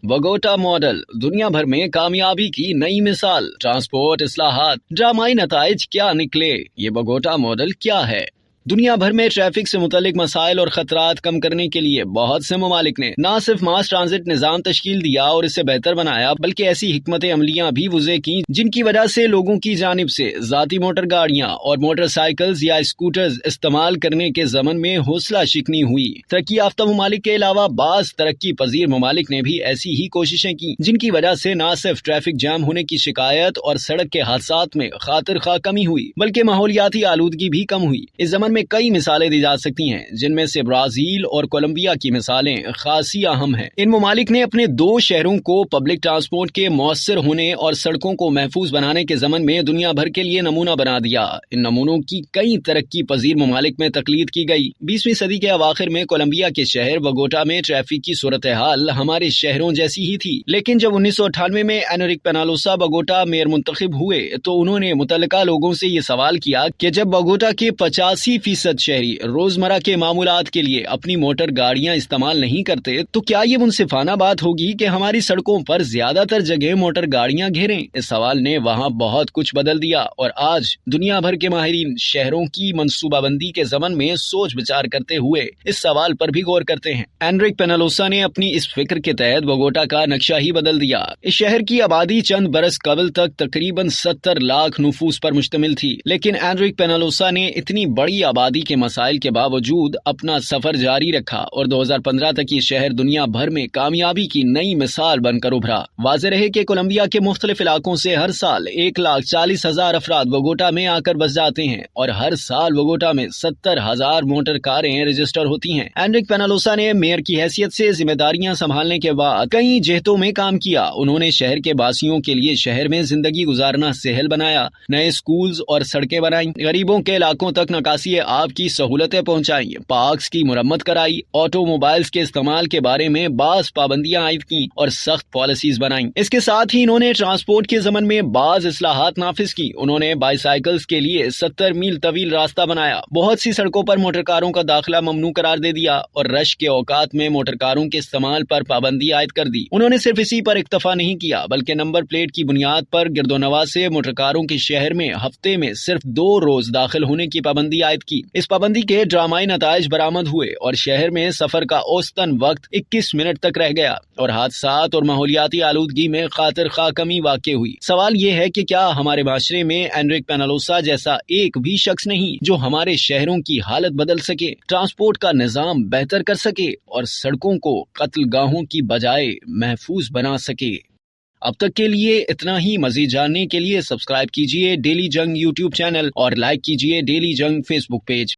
بگوٹا model دنیا بھر میں کامیابی کی نئی مثال، ٹرانسپورٹ اصلاحات، ڈرامائی نتائج کیا نکلے؟ یہ بگوٹا ماڈل کیا ہے؟ دنیا بھر میں ٹریفک سے متعلق مسائل اور خطرات کم کرنے کے لیے بہت سے ممالک نے نہ صرف ماس ٹرانزٹ نظام تشکیل دیا اور اسے بہتر بنایا، بلکہ ایسی حکمت عملیاں بھی وضع کی جن کی وجہ سے لوگوں کی جانب سے ذاتی موٹر گاڑیاں اور موٹر سائیکلز یا اسکوٹرز استعمال کرنے کے ضمن میں حوصلہ شکنی ہوئی۔ ترقی یافتہ ممالک کے علاوہ بعض ترقی پذیر ممالک نے بھی ایسی ہی کوششیں کی جن کی وجہ سے نہ صرف ٹریفک جام ہونے کی شکایت اور سڑک کے حادثات میں خاطر خواہ کمی ہوئی، بلکہ ماحولیاتی آلودگی بھی کم ہوئی۔ اس زمن میں کئی مثالیں دی جا سکتی ہیں، جن میں سے برازیل اور کولمبیا کی مثالیں خاصی اہم ہیں۔ ان ممالک نے اپنے دو شہروں کو پبلک ٹرانسپورٹ کے مؤثر ہونے اور سڑکوں کو محفوظ بنانے کے ضمن میں دنیا بھر کے لیے نمونہ بنا دیا۔ ان نمونوں کی کئی ترقی پذیر ممالک میں تقلید کی گئی۔ 20ویں صدی کے اواخر میں کولمبیا کے شہر بگوٹا میں ٹریفک کی صورتحال ہمارے شہروں جیسی ہی تھی، لیکن جب 1998 میں انریک پینالوسا بگوٹا میئر منتخب ہوئے تو انہوں نے متعلقہ لوگوں سے یہ سوال کیا کہ جب بگوٹا کے 85% شہری روزمرہ کے معمولات کے لیے اپنی موٹر گاڑیاں استعمال نہیں کرتے تو کیا یہ منصفانہ بات ہوگی کہ ہماری سڑکوں پر زیادہ تر جگہ موٹر گاڑیاں گھیریں؟ اس سوال نے وہاں بہت کچھ بدل دیا اور آج دنیا بھر کے ماہرین شہروں کی منصوبہ بندی کے ضمن میں سوچ بچار کرتے ہوئے اس سوال پر بھی غور کرتے ہیں۔ انریک پینالوسا نے اپنی اس فکر کے تحت بگوٹا کا نقشہ ہی بدل دیا۔ اس شہر کی آبادی چند برس قبل تک تقریباً 70 لاکھ نفوس پر مشتمل تھی، لیکن انریک پینالوسا نے اتنی بڑی آبادی کے مسائل کے باوجود اپنا سفر جاری رکھا اور 2015 تک یہ شہر دنیا بھر میں کامیابی کی نئی مثال بن کر ابھرا۔ واضح رہے کہ کولمبیا کے مختلف علاقوں سے ہر سال 1,40,000 افراد بگوٹا میں آ کر بس جاتے ہیں اور ہر سال بگوٹا میں 70,000 موٹر کاریں رجسٹر ہوتی ہیں۔ انریک پینالوسا نے میئر کی حیثیت سے ذمہ داریاں سنبھالنے کے بعد کئی جہتوں میں کام کیا۔ انہوں نے شہر کے باسیوں کے لیے شہر میں زندگی گزارنا سہل بنایا، نئے سکولز اور سڑکیں بنائیں، غریبوں کے علاقوں تک نکاسی آب کی سہولتیں پہنچائیں، پارکس کی مرمت کرائی، آٹو موبائلز کے استعمال کے بارے میں بعض پابندیاں عائد کی اور سخت پالیسیز بنائیں۔ اس کے ساتھ ہی انہوں نے ٹرانسپورٹ کے ضمن میں بعض اصلاحات نافذ کی۔ انہوں نے بائی سائیکلز کے لیے 70 میل طویل راستہ بنایا، بہت سی سڑکوں پر موٹر کاروں کا داخلہ ممنوع قرار دے دیا اور رش کے اوقات میں موٹر کاروں کے استعمال پر پابندی عائد کر دی۔ انہوں نے صرف اسی پر اکتفا نہیں کیا بلکہ نمبر پلیٹ کی بنیاد پر گرد و نواح سے موٹر کاروں کے شہر میں ہفتے میں صرف 2 روز داخل ہونے کی پابندی عائد کی۔ اس پابندی کے ڈرامائی نتائج برآمد ہوئے اور شہر میں سفر کا اوسطاً وقت 21 منٹ تک رہ گیا اور حادثات اور ماحولیاتی آلودگی میں خاطر خواہ کمی واقع ہوئی۔ سوال یہ ہے کہ کیا ہمارے معاشرے میں انریک پینالوسا جیسا ایک بھی شخص نہیں جو ہمارے شہروں کی حالت بدل سکے، ٹرانسپورٹ کا نظام بہتر کر سکے اور سڑکوں کو قتل گاہوں کی بجائے محفوظ بنا سکے؟ اب تک کے لیے اتنا ہی۔ مزید جاننے کے لیے سبسکرائب کیجیے ڈیلی جنگ یوٹیوب چینل اور لائک کیجیے ڈیلی جنگ فیس بک پیج۔